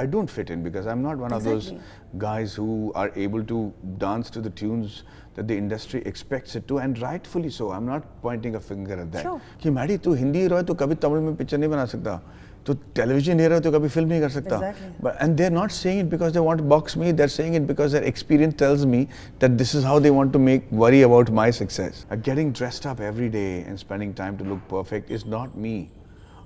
I don't fit in because I'm not one of those guys who are able to dance to the tunes that the industry expects it to, and rightfully so. I'm not pointing a finger at that. Sure. कि Maddie तू Hindi hero है तो कभी तमिल में picture नहीं बना सकता, तो टेलीविजन हीरो है तो कभी फिल्म नहीं कर सकता. Exactly. But and they're not saying it because they want to box me. They're saying it because their experience tells me that this is how they want to worry about my success. Getting dressed up every day and spending time to look perfect is not me.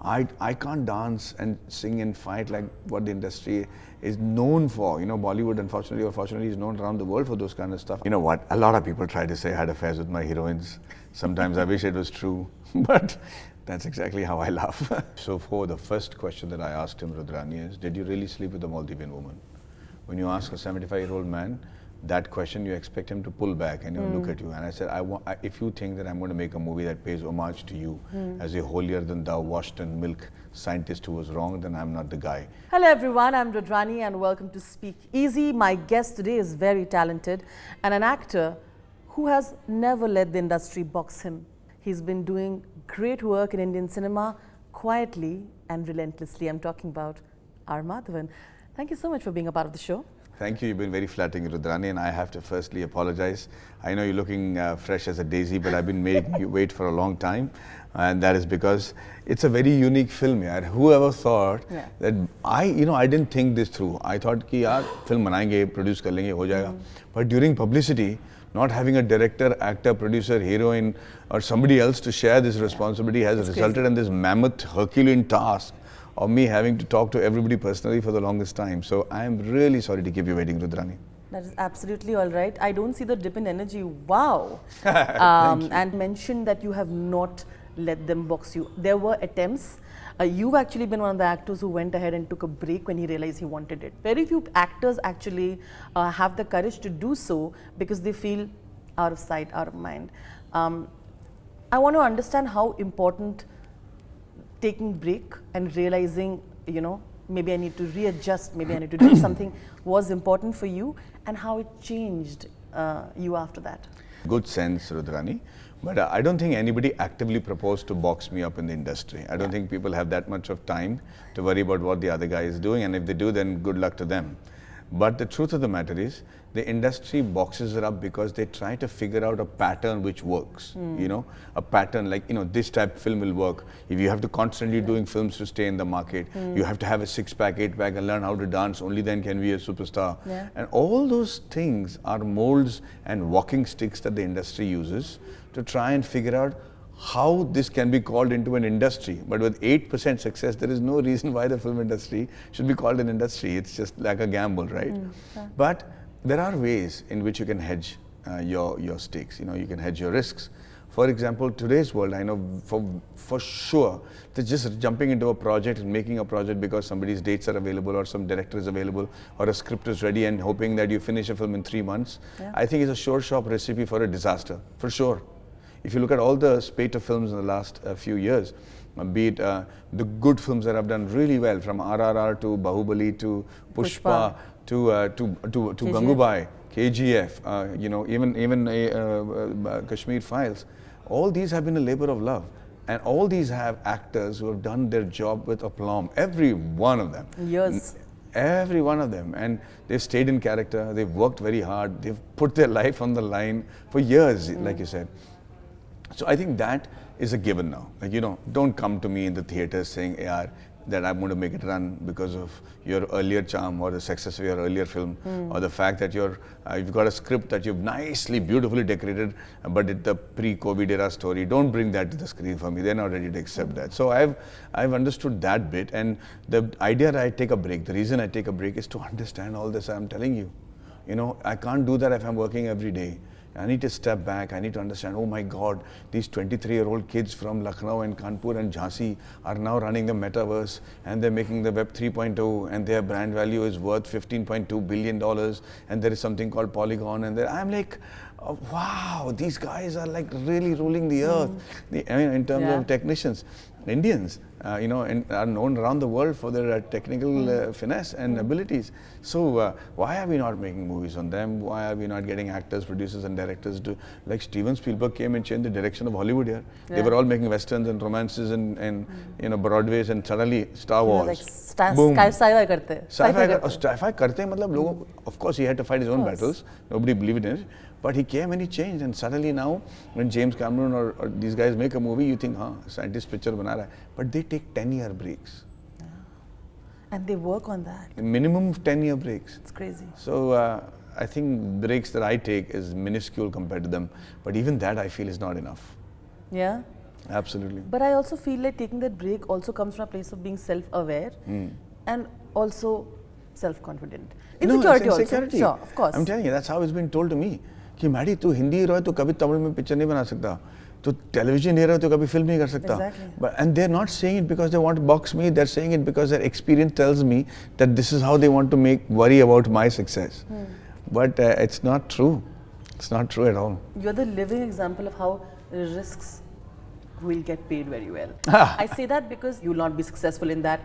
I can't dance and sing and fight like what the industry is known for. You know, Bollywood, unfortunately or fortunately, is known around the world for those kind of stuff. You know what? A lot of people try to say I had affairs with my heroines. Sometimes I wish it was true, but that's exactly how I laugh. So for the first question that I asked him, Rudrani, is, did you really sleep with a Maldivian woman? When you ask a 75-year-old man that question, you expect him to pull back and look at you. And I said, if you think that I'm going to make a movie that pays homage to you as a holier-than-thou washed in milk scientist who was wrong, then I'm not the guy. Hello everyone, I'm Rudrani and welcome to Speak Easy. My guest today is very talented and an actor who has never let the industry box him. He's been doing great work in Indian cinema quietly and relentlessly. I'm talking about our Madhavan. Thank you so much for being a part of the show. Thank you. You've been very flattering, Rudrani, and I have to firstly apologize. I know you're looking fresh as a daisy, but I've been making you wait for a long time, and that is because it's a very unique film. Yaar. Whoever thought that I didn't think this through. I thought कि यार film बनाएंगे, produce कर लेंगे, हो जाएगा. But during publicity, not having a director, actor, producer, heroine, or somebody else to share this responsibility has resulted in this mammoth Herculean task of me having to talk to everybody personally for the longest time. So I am really sorry to keep you waiting, Rudrani. That is absolutely all right. I don't see the dip in energy. Wow. And mentioned that you have not let them box you. There were attempts. You've actually been one of the actors who went ahead and took a break when he realized he wanted it. Very few actors actually have the courage to do so because they feel out of sight, out of mind. I want to understand how important taking break and realizing, you know, maybe I need to readjust, maybe I need to do something was important for you, and how it changed you after that. Good sense, Rudrani. But I don't think anybody actively proposed to box me up in the industry. I don't think people have that much of time to worry about what the other guy is doing, and if they do, then good luck to them. But the truth of the matter is, the industry boxes it up because they try to figure out a pattern which works. You know, a pattern like, you know, this type of film will work. If you have to constantly doing films to stay in the market, you have to have a 6-pack, 8-pack and learn how to dance, only then can be a superstar. And all those things are molds and walking sticks that the industry uses to try and figure out how this can be called into an industry. But with 8% success, there is no reason why the film industry should be called an industry. It's just like a gamble, right? But there are ways in which you can hedge your stakes. You know, you can hedge your risks. For example, today's world, I know for sure that just jumping into a project and making a project because somebody's dates are available or some director is available or a script is ready and hoping that you finish a film in 3 months, I think is a sure shop recipe for a disaster, for sure. If you look at all the spate of films in the last few years, be it the good films that have done really well, from RRR to Bahubali to Pushpa to Gangubai, KGF, you know, even Kashmir Files, all these have been a labor of love. And all these have actors who have done their job with aplomb, every one of them. Years. Every one of them. And they've stayed in character, they've worked very hard, they've put their life on the line for years, like you said. So I think that is a given now. Like, you know, don't come to me in the theaters saying, yeah, that I'm going to make it run because of your earlier charm or the success of your earlier film or the fact that you've got a script that you've nicely, beautifully decorated, but it's the pre-COVID era story. Don't bring that to the screen for me. They're not ready to accept that. So I've understood that bit, and the idea that I take a break, the reason I take a break is to understand all this I'm telling you. You know, I can't do that if I'm working every day. I need to step back, I need to understand, oh my God, these 23-year-old kids from Lucknow and Kanpur and Jhansi are now running the metaverse and they're making the Web 3.0 and their brand value is worth $15.2 billion and there is something called Polygon and I'm like, oh, wow, these guys are like really ruling the earth, I mean, in terms of technicians. Indians, and are known around the world for their technical finesse and abilities. So why are we not making movies on them? Why are we not getting actors, producers and directors to, like Steven Spielberg came and changed the direction of Hollywood here. They were all making westerns and romances and Broadways, and suddenly Star Wars. Boom. Sci-fi karte. Sci-fi karte, matlab logo, of course he had to fight his own battles. Nobody believed in it. But he came and he changed, and suddenly now when James Cameron or these guys make a movie, you think, scientist picture bana raha hai. But they take 10-year breaks. Yeah. And they work on that. A minimum of 10-year breaks. It's crazy. So I think breaks that I take is minuscule compared to them. But even that I feel is not enough. Yeah? Absolutely. But I also feel like taking that break also comes from a place of being self-aware and also self-confident. Insecurity also. Sure, of course. I'm telling you, that's how it's been told to me. कि Maddie तू Hindi hero है तो कभी तमिल में picture नहीं बना सकता, तो टेलीविजन हीरो है तो कभी फिल्म नहीं कर सकता. But and they're not saying it because they want to box me. They're saying it because their experience tells me that this is how they want to worry about my success. But it's not true. It's not true at all. You're the living example of how risks will get paid very well. I say that because you'll not be successful in that.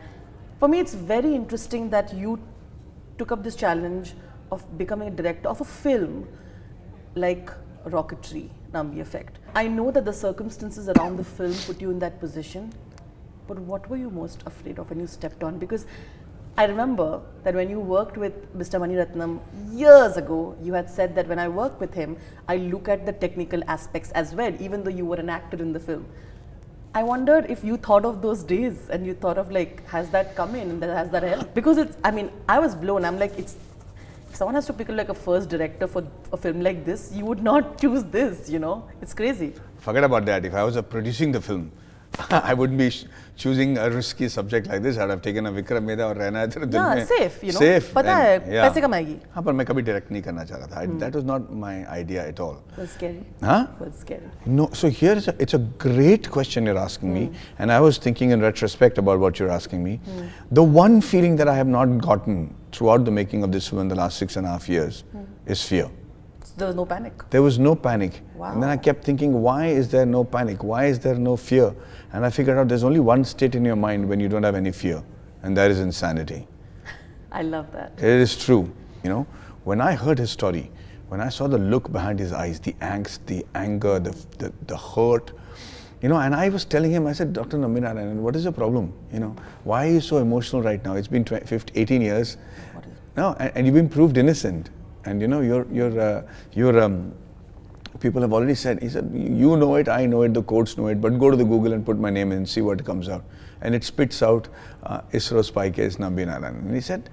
For me, it's very interesting that you took up this challenge of becoming a director of a film like Rocketry, Nambi Effect. I know that the circumstances around the film put you in that position, but what were you most afraid of when you stepped on? Because I remember that when you worked with Mr. Mani Ratnam years ago, you had said that when I work with him, I look at the technical aspects as well, even though you were an actor in the film. I wondered if you thought of those days and you thought of like, has that come in and has that helped? Because I was blown. I'm like, if someone has to pick like a first director for a film like this, you would not choose this, It's crazy. Forget about that. If I was producing the film, I wouldn't be choosing a risky subject like this. I'd have taken a Vikram Vedha or रहना है तेरे दिल में. Safe, Safe. पता है, पैसे कमाएगी. हाँ, पर मैं कभी direct नहीं करना चाह रहा था. That was not my idea at all. Was scary. Huh? Was scary. No. So here it's a great question you're asking me, and I was thinking in retrospect about what you're asking me. The one feeling that I have not gotten throughout the making of this film in the last 6.5 years is fear. There was no panic. There was no panic. Wow. And then I kept thinking, why is there no panic? Why is there no fear? And I figured out there's only one state in your mind when you don't have any fear, and that is insanity. I love that. It is true. When I heard his story, when I saw the look behind his eyes, the angst, the anger, the hurt, and I was telling him, I said, Dr. Nambi Narayanan, what is your problem? Why are you so emotional right now? It's been 18 years. What is it? No, and you've been proved innocent. And people have already said, he said, you know it, I know it, the courts know it, but go to the Google and put my name in and see what comes out. And it spits out ISRO spy case Nambi Narayanan. And he said,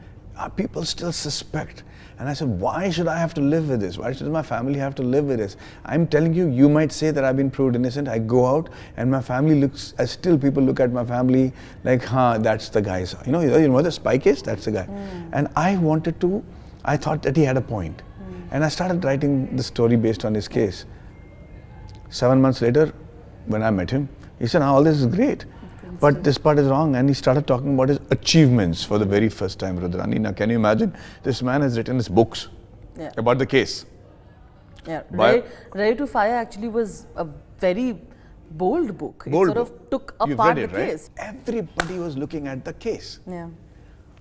people still suspect. And I said, why should I have to live with this? Why should my family have to live with this? I'm telling you, you might say that I've been proved innocent. I go out and my family still people look at my family like, that's the guy. You know the spy case? That's the guy. And I thought that he had a point. And I started writing the story based on his case. 7 months later, when I met him, he said, all this is great, but this part is wrong. And he started talking about his achievements for the very first time, Rudrani. Now, can you imagine? This man has written his books about the case. Yeah, Ready to Fire actually was a very bold book. It sort of took apart the case. Everybody was looking at the case. Yeah.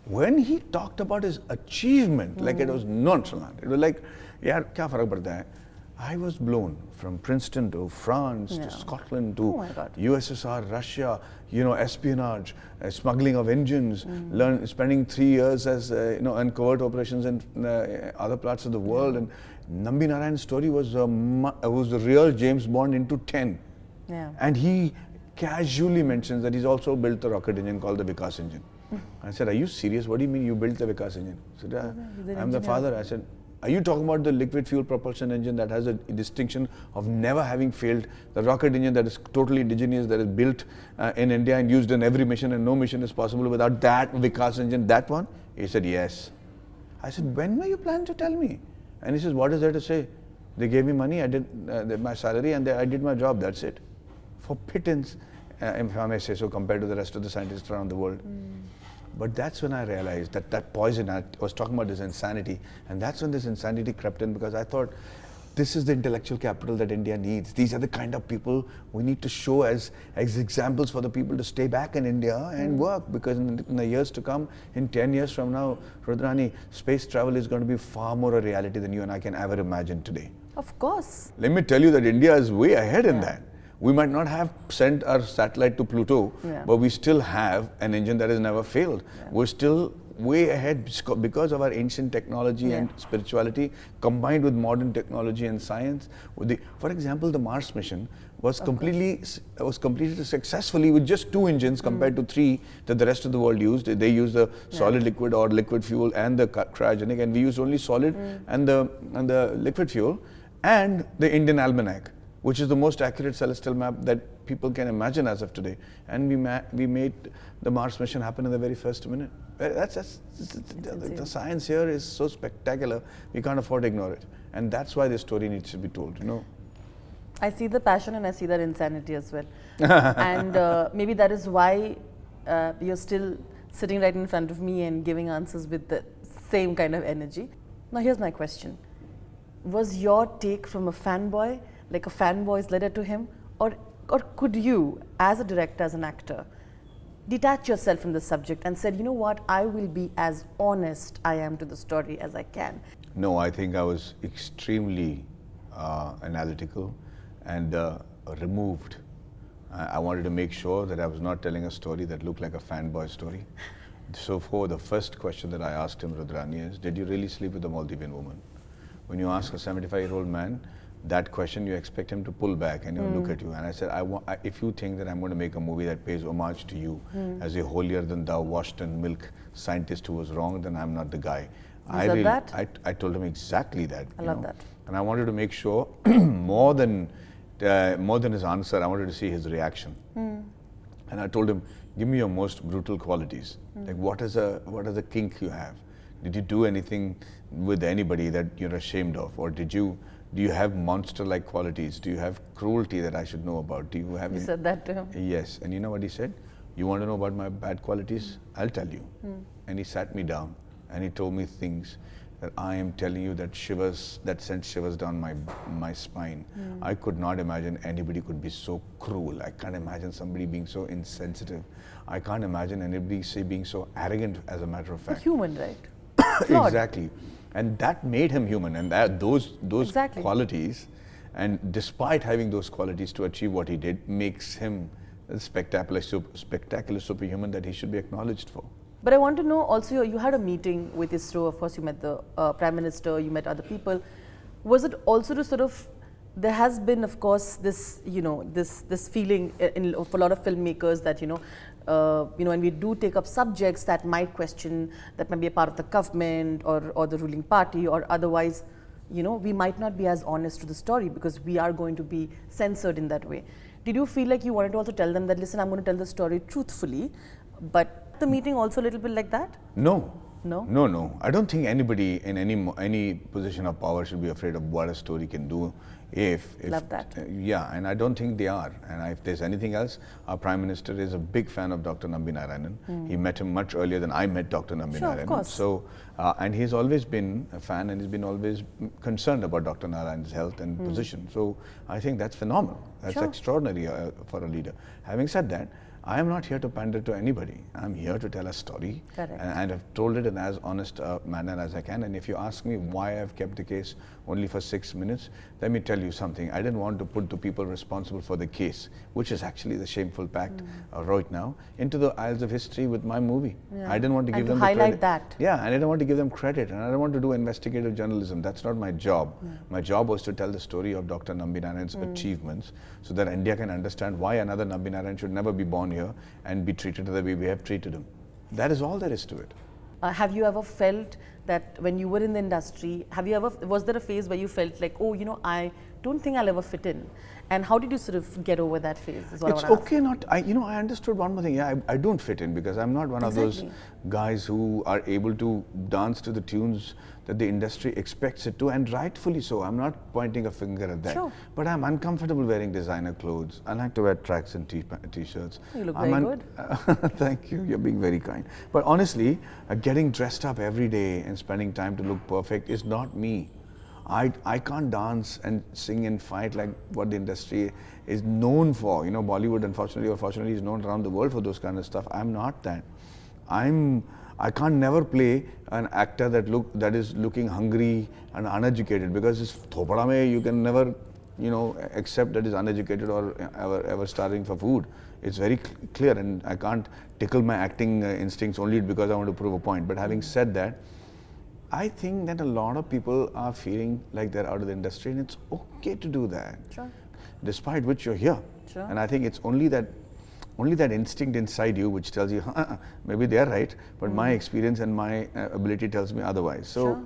When he talked about his achievement, like it was nonchalant, it was like, yaar, kya farak padta hai? I was blown from Princeton to France to Scotland to USSR, Russia, espionage, smuggling of engines, spending 3 years as, in covert operations in other parts of the world. And Nambi Narayan's story was the real James Bond into 10. Yeah. And he casually mentions that he's also built a rocket engine called the Vikas engine. I said, are you serious? What do you mean you built the Vikas engine? He said, I'm the father. I said, are you talking about the liquid fuel propulsion engine that has a distinction of never having failed? The rocket engine that is totally indigenous, that is built in India and used in every mission, and no mission is possible without that Vikas engine, that one? He said, yes. I said, when were you planning to tell me? And he says, what is there to say? They gave me money, I did my salary, and I did my job, that's it. For pittance, if I may say so, compared to the rest of the scientists around the world. But that's when I realized that poison, I was talking about this insanity, and that's when this insanity crept in, because I thought, this is the intellectual capital that India needs. These are the kind of people we need to show as examples for the people to stay back in India and work, because in the years to come, in 10 years from now, Rudrani, space travel is going to be far more a reality than you and I can ever imagine today. Of course. Let me tell you that India is way ahead in that. We might not have sent our satellite to Pluto, but we still have an engine that has never failed. We're still way ahead because of our ancient technology and spirituality combined with modern technology and science. For example, the Mars mission was completed successfully with just 2 engines compared to 3 that the rest of the world used. They used the solid liquid or liquid fuel and the cryogenic, and we used only solid and the liquid fuel and the Indian almanac, which is the most accurate celestial map that people can imagine as of today. And we made the Mars mission happen in the very first minute. The science here is so spectacular, we can't afford to ignore it. And that's why this story needs to be told, you know. I see the passion and I see that insanity as well. And maybe that is why you're still sitting right in front of me and giving answers with the same kind of energy. Now here's my question. Was your take from a fanboy like a fanboy's letter to him, or could you, as a director, as an actor, detach yourself from the subject and said, you know what, I will be as honest I am to the story as I can? No, I think I was extremely analytical and removed. I wanted to make sure that I was not telling a story that looked like a fanboy story. So for the first question that I asked him, Rudrani, is, did you really sleep with a Maldivian woman? When you ask a 75-year-old man that question, you expect him to pull back and look at you. And I said, if you think that I'm going to make a movie that pays homage to you as a holier-than-thou, washed-in-milk scientist who was wrong, then I'm not the guy. I told him exactly that. I love that. And I wanted to make sure, more than his answer, I wanted to see his reaction. And I told him, give me your most brutal qualities. Like, what is a kink you have? Did you do anything with anybody that you're ashamed of? Or do you have monster-like qualities? Do you have cruelty that I should know about? Do you have? You said that to him? Yes. And you know what he said? You want to know about my bad qualities? I'll tell you. And he sat me down and he told me things that I am telling you that sent shivers down my spine. I could not imagine anybody could be so cruel. I can't imagine somebody being so insensitive. I can't imagine anybody being so arrogant, as a matter of fact. But human, right? Exactly. And that made him human, and those qualities, and despite having those qualities to achieve what he did, makes him a spectacular superhuman that he should be acknowledged for. But I want to know also, you had a meeting with ISRO, of course you met the Prime Minister, you met other people. Was it also to sort of, there has been of course this, this feeling for a lot of filmmakers that, when we do take up subjects that might question, that might be a part of the government or the ruling party, or otherwise, we might not be as honest to the story because we are going to be censored in that way. Did you feel like you wanted to also tell them that, listen, I'm going to tell the story truthfully, but the meeting also a little bit like that? No. No? No. I don't think anybody in any position of power should be afraid of what a story can do. Love that. Yeah, and I don't think they are. And if there's anything else, our Prime Minister is a big fan of Dr. Nambi Narayanan. He met him much earlier than I met Dr. Nambi Narayanan. Of course. So, and he's always been a fan, and he's been always concerned about Dr. Narayanan's health and position. So I think that's phenomenal. That's extraordinary for a leader. Having said that, I am not here to pander to anybody. I'm here to tell a story. And I've told it in as honest a manner as I can. And if you ask me why I've kept the case only for 6 minutes, let me tell you something. I didn't want to put the people responsible for the case, which is actually the shameful fact right now, into the aisles of history with my movie. I didn't want to give them the credit. highlight that. Yeah, and I didn't want to give them credit, and I don't want to do investigative journalism. That's not my job. My job was to tell the story of Dr. Nambi Narayan's achievements, so that India can understand why another Nambi Narayan should never be born here and be treated the way we have treated him. That is all there is to it. Have you ever felt that when you were in the industry, was there a phase where you felt like, I don't think I'll ever fit in? And how did you sort of get over that phase? Is what it's okay I understood one more thing. Yeah, I don't fit in because I'm not one of those guys who are able to dance to the tunes that the industry expects it to, and rightfully so. I'm not pointing a finger at that. Sure. But I'm uncomfortable wearing designer clothes. I like to wear tracks and t-shirts. You look very good. Thank you. You're being very kind. But honestly, getting dressed up every day and spending time to look perfect is not me. I can't dance and sing and fight like what the industry is known for. You know, Bollywood, unfortunately or fortunately, is known around the world for those kind of stuff. I'm not that. I can't never play an actor that is looking hungry and uneducated, because it's thopada mein you can never, you know, accept that is uneducated or ever starving for food. It's very clear, and I can't tickle my acting instincts only because I want to prove a point. But having said that, I think that a lot of people are feeling like they're out of the industry, and it's okay to do that. Sure. Despite which you're here. Sure. And I think it's only that instinct inside you which tells you, maybe they're right, but my experience and my ability tells me otherwise. So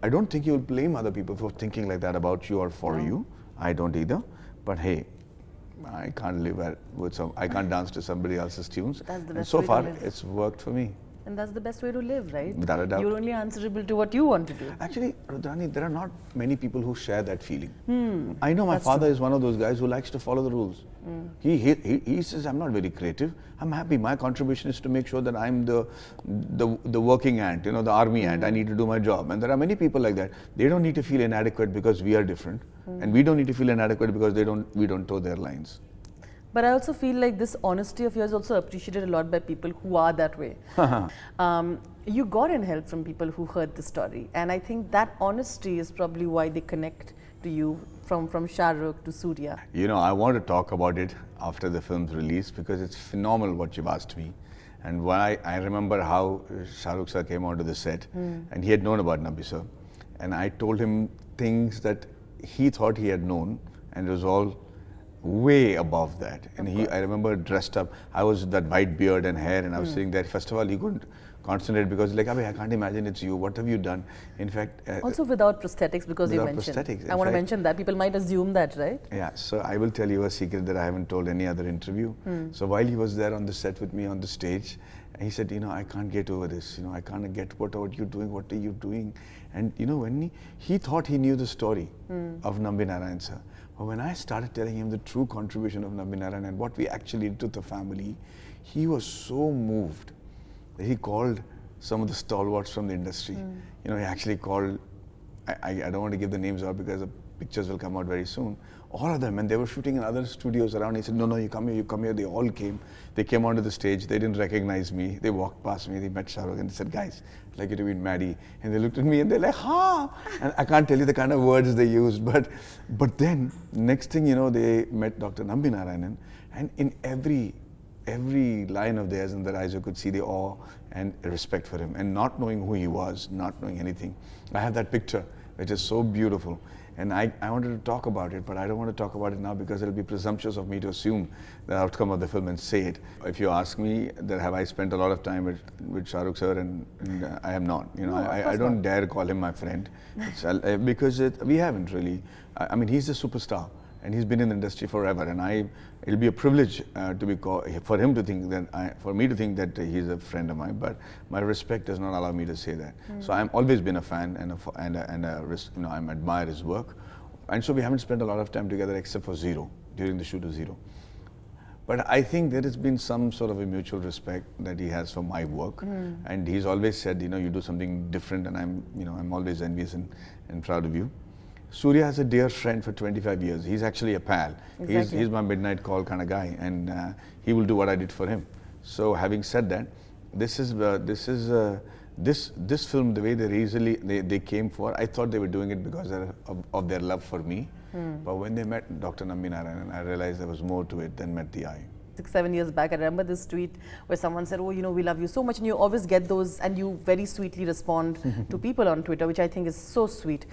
I don't think you'll blame other people for thinking like that about you or for you. I don't either. But hey, I can't live I can't dance to somebody else's tunes. And so far, it's worked for me. And that's the best way to live, right? Without a doubt. You're only answerable to what you want to do. Actually, Rudrani, there are not many people who share that feeling. I know my father is one of those guys who likes to follow the rules. He says, I'm not very creative. I'm happy. My contribution is to make sure that I'm the working ant, you know, the army ant. I need to do my job. And there are many people like that. They don't need to feel inadequate because we are different. And we don't need to feel inadequate because we don't toe their lines. But I also feel like this honesty of yours is also appreciated a lot by people who are that way. You got in help from people who heard the story, and I think that honesty is probably why they connect to you, from Shah Rukh to Suriya. You know, I want to talk about it after the film's release because it's phenomenal what you've asked me. And why I remember how Shah Rukh sir came onto the set, and he had known about Nambi sir, and I told him things that he thought he had known, and it was all way above that. And I remember dressed up, I was that white beard and hair, and I was saying that first of all he couldn't concentrate because like, I can't imagine it's you, what have you done? In fact, also without prosthetics, because you mentioned. Prosthetics. I want to mention that, people might assume that, right? Yeah, so I will tell you a secret that I haven't told any other interview. So while he was there on the set with me on the stage, he said, you know, I can't get over this, you know, I can't get what are you doing, what are you doing? And you know, when he thought he knew the story of Nambi Narayan sir. But when I started telling him the true contribution of Nambi Narayan and what we actually did to the family, he was so moved that he called some of the stalwarts from the industry. You know, he actually called, I don't want to give the names out because the pictures will come out very soon. All of them, and they were shooting in other studios around. He said, no, you come here. They all came. They came onto the stage. They didn't recognize me. They walked past me. They met Shah Rukh and they said, guys, I'd like you to meet Maddie. And they looked at me and they're like, ha! And I can't tell you the kind of words they used. But then, next thing you know, they met Dr. Nambi Narayanan. And in every line of theirs in their eyes, you could see the awe and respect for him. And not knowing who he was, not knowing anything. I have that picture, which is so beautiful. And I wanted to talk about it, but I don't want to talk about it now because it'll be presumptuous of me to assume the outcome of the film and say it. If you ask me, that have I spent a lot of time with Shah Rukh sir, and I have not. You know, No, I don't dare call him my friend because we haven't really. I mean, he's a superstar. And he's been in the industry forever, and it'll be a privilege for him to think that for me to think that he's a friend of mine. But my respect does not allow me to say that. So I'm always been a fan and I admire his work, and so we haven't spent a lot of time together except for Zero during the shoot of Zero. But I think there has been some sort of a mutual respect that he has for my work, and he's always said, you know, you do something different, and I'm always envious and proud of you. Suriya has a dear friend for 25 years. He's actually a pal. Exactly. He's my midnight call kind of guy, and he will do what I did for him. So having said that, this film, the way they came for, I thought they were doing it because of their love for me. But when they met Dr. Nambi Narayan, I realized there was more to it than met the eye. 6-7 years back, I remember this tweet where someone said, oh, you know, we love you so much, and you always get those, and you very sweetly respond to people on Twitter, which I think is so sweet.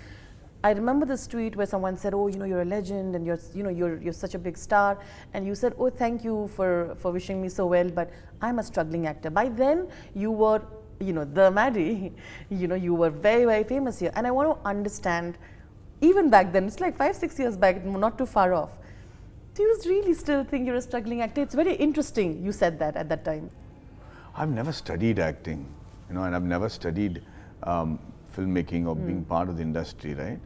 I remember this tweet where someone said, oh, you know, you're a legend and you're such a big star. And you said, oh, thank you for wishing me so well, but I'm a struggling actor. By then, you were, you know, the Maddie. You know, you were very, very famous here. And I want to understand, even back then, it's like 5-6 years back, not too far off. Do you really still think you're a struggling actor? It's very interesting you said that at that time. I've never studied acting, you know, and I've never studied filmmaking or being part of the industry, right?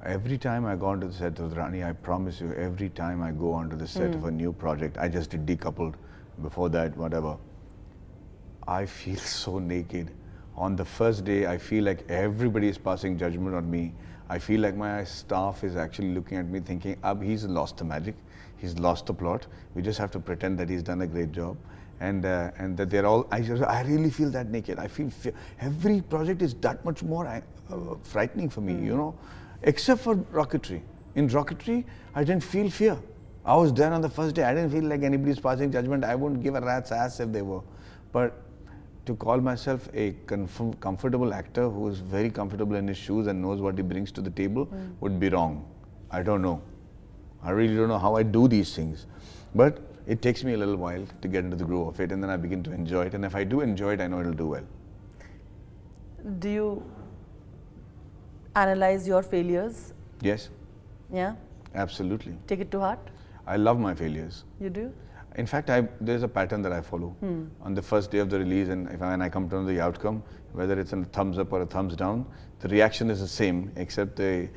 Every time I go onto the set of Rani, I promise you, every time I go onto the set of a new project, I just did Decoupled, before that, whatever, I feel so naked. On the first day, I feel like everybody is passing judgment on me. I feel like my staff is actually looking at me thinking, he's lost the magic, he's lost the plot. We just have to pretend that he's done a great job. And that they're all, I really feel that naked. I feel every project is that much more frightening for me, you know, except for Rocketry. In Rocketry, I didn't feel fear. I was there on the first day. I didn't feel like anybody's passing judgment. I wouldn't give a rat's ass if they were. But to call myself a comfortable actor who is very comfortable in his shoes and knows what he brings to the table would be wrong. I don't know. I really don't know how I do these things. But it takes me a little while to get into the groove of it, and then I begin to enjoy it. And if I do enjoy it, I know it'll do well. Do you analyze your failures? Yes. Yeah? Absolutely. Take it to heart? I love my failures. You do? In fact, there's a pattern that I follow. On the first day of the release, and when I come to know the outcome, whether it's a thumbs up or a thumbs down, the reaction is the same, except the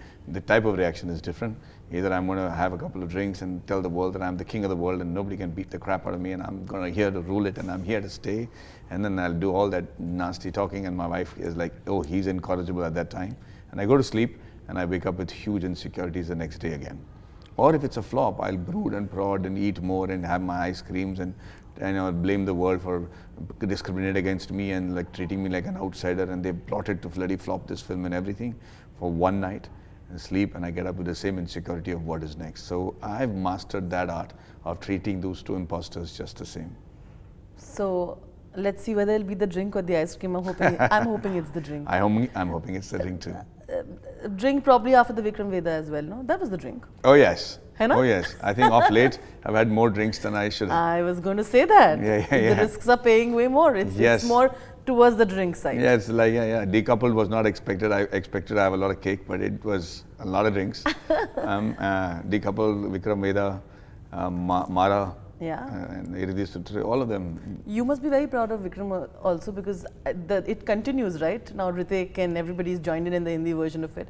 type of reaction is different. Either I'm going to have a couple of drinks and tell the world that I'm the king of the world and nobody can beat the crap out of me, and I'm going to here to rule it and I'm here to stay. And then I'll do all that nasty talking, and my wife is like, oh, he's incorrigible at that time. And I go to sleep and I wake up with huge insecurities the next day again. Or if it's a flop, I'll brood and prod and eat more and have my ice creams and blame the world for discriminating against me and like treating me like an outsider, and they plotted to bloody flop this film and everything for one night and sleep, and I get up with the same insecurity of what is next. So I've mastered that art of treating those two imposters just the same. So let's see whether it'll be the drink or the ice cream. I'm hoping it's the drink. I'm hoping it's the drink too. Drink probably after the Vikram Vedha as well, no? That was the drink. Oh yes. Hai na? Oh yes. I think off late I've had more drinks than I should have. I was going to say that. Yeah. The risks are paying way more. It's more towards the drink side. Yeah, it's like, decoupled was not expected. I expected to have a lot of cake, but it was a lot of drinks. Decoupled, Vikram Vedha, Mara, and Hrithik, all of them. You must be very proud of Vikram also, because it continues, right? Now Hrithik and everybody's joined in the Hindi version of it.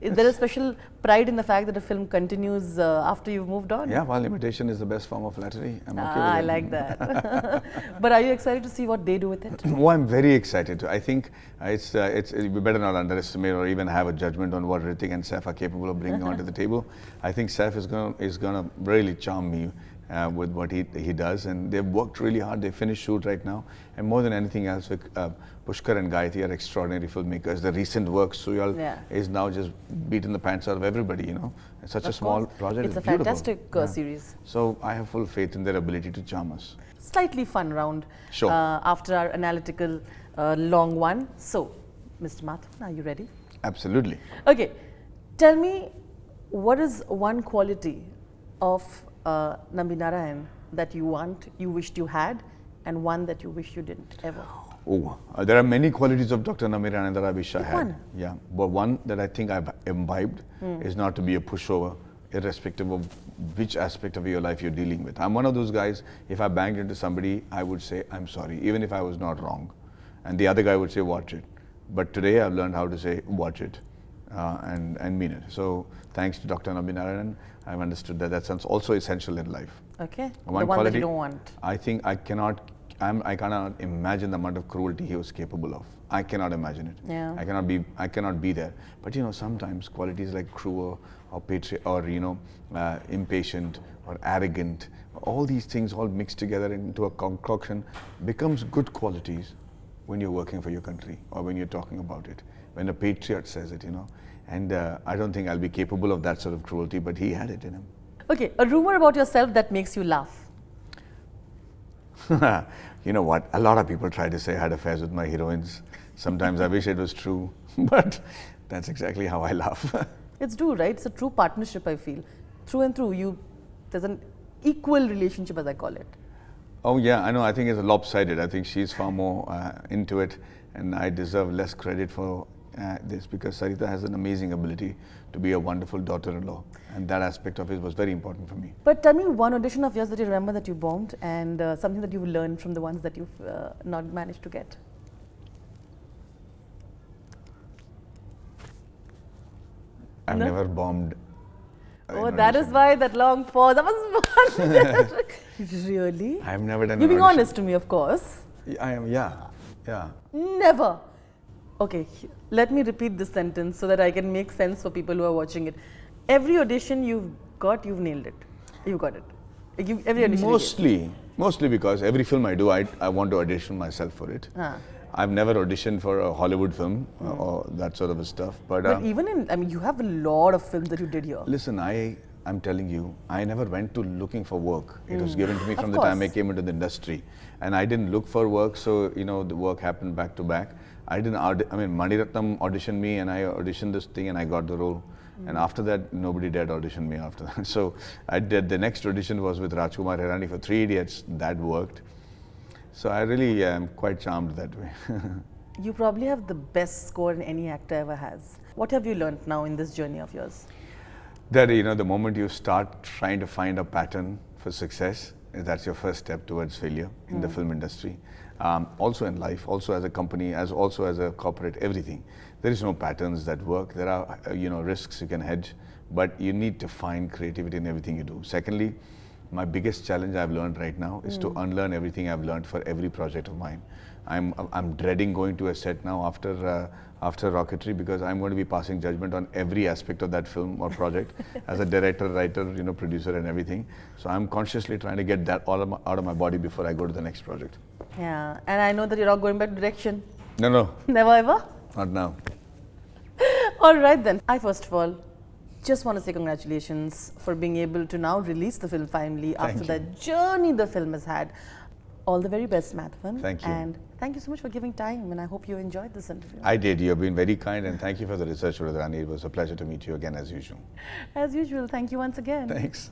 Is there a special pride in the fact that a film continues after you've moved on? Yeah, well, imitation is the best form of flattery. I'm okay with it. I like that. But are you excited to see what they do with it? Oh, I'm very excited. I think we better not underestimate or even have a judgment on what Hrithik and Saif are capable of bringing onto the table. I think Saif is going to really charm me with what he does, and they've worked really hard. They finished shoot right now, and more than anything else, Pushkar and Gayatri are extraordinary filmmakers. The recent work, Suriya, is now just beating the pants out of everybody, you know. It's such a small project. It's a fantastic series. So I have full faith in their ability to charm us. Slightly fun round after our analytical long one. So, Mr. Madhavan, are you ready? Absolutely. Okay, tell me, what is one quality of Nambi Narayan that you wished you had, and one that you wish you didn't ever? Oh, there are many qualities of Dr. Nambi Narayan that I wish I had. One. Yeah, but one that I think I've imbibed is not to be a pushover, irrespective of which aspect of your life you're dealing with. I'm one of those guys, if I banged into somebody, I would say, I'm sorry, even if I was not wrong. And the other guy would say, watch it. But today I've learned how to say, watch it, and mean it. So thanks to Dr. Nambi Narayan, I've understood that that's also essential in life. Okay, One the one quality, that you don't want. I think I cannot imagine the amount of cruelty he was capable of. I cannot imagine it. Yeah. I cannot be there. But you know, sometimes qualities like cruel or impatient or arrogant, all these things all mixed together into a concoction becomes good qualities when you're working for your country or when you're talking about it. When a patriot says it, you know. And I don't think I'll be capable of that sort of cruelty, but he had it in him. Okay, a rumor about yourself that makes you laugh. You know what? A lot of people try to say I had affairs with my heroines. Sometimes I wish it was true, but that's exactly how I laugh. It's true, right? It's a true partnership, I feel. Through and through, there's an equal relationship, as I call it. Oh yeah, I know. I think it's lopsided. I think she's far more into it, and I deserve less credit for this, because Sarita has an amazing ability to be a wonderful daughter-in-law, and that aspect of it was very important for me. But tell me one audition of yours that you remember that you bombed, and something that you've learned from the ones that you've not managed to get. I've never bombed. Oh, that is why that long pause. That was fun. Really? I've never done. You're being honest to me, of course. I am. Yeah. Never. Okay, let me repeat this sentence so that I can make sense for people who are watching it. Every audition you've got, you've nailed it. You got it. Every audition Mostly because every film I do, I want to audition myself for it. I've never auditioned for a Hollywood film or that sort of stuff. But even in, I mean, you have a lot of films that you did here. Listen, I'm telling you, I never went to looking for work. It was given to me from Of the time I course. came into the industry. And I didn't look for work, so, you know, the work happened back to back. I mean, Maniratnam auditioned me and I auditioned this thing and I got the role. And after that, nobody dared audition me after that. So I did, the next audition was with Rajkumar Hirani for Three Idiots. That worked. So I really am quite charmed that way. You probably have the best score any actor ever has. What have you learned now in this journey of yours? That, you know, the moment you start trying to find a pattern for success, that's your first step towards failure in the film industry. Also in life, also as a company, also as a corporate, everything. There is no patterns that work. There are, you know, risks you can hedge, but you need to find creativity in everything you do. Secondly, my biggest challenge I've learned right now is to unlearn everything I've learned for every project of mine. I'm dreading going to a set now after Rocketry, because I'm going to be passing judgment on every aspect of that film or project as a director, writer, you know, producer and everything. So I'm consciously trying to get that all out of my body before I go to the next project. Yeah, and I know that you're not going back to direction. No. Never ever? Not now. All right then. I first of all just want to say congratulations for being able to now release the film finally after that journey the film has had. All the very best, Madhavan. Thank you. And thank you so much for giving time, and I hope you enjoyed this interview. I did. You have been very kind, and thank you for the research, Radhani. It was a pleasure to meet you again as usual. As usual, thank you once again. Thanks.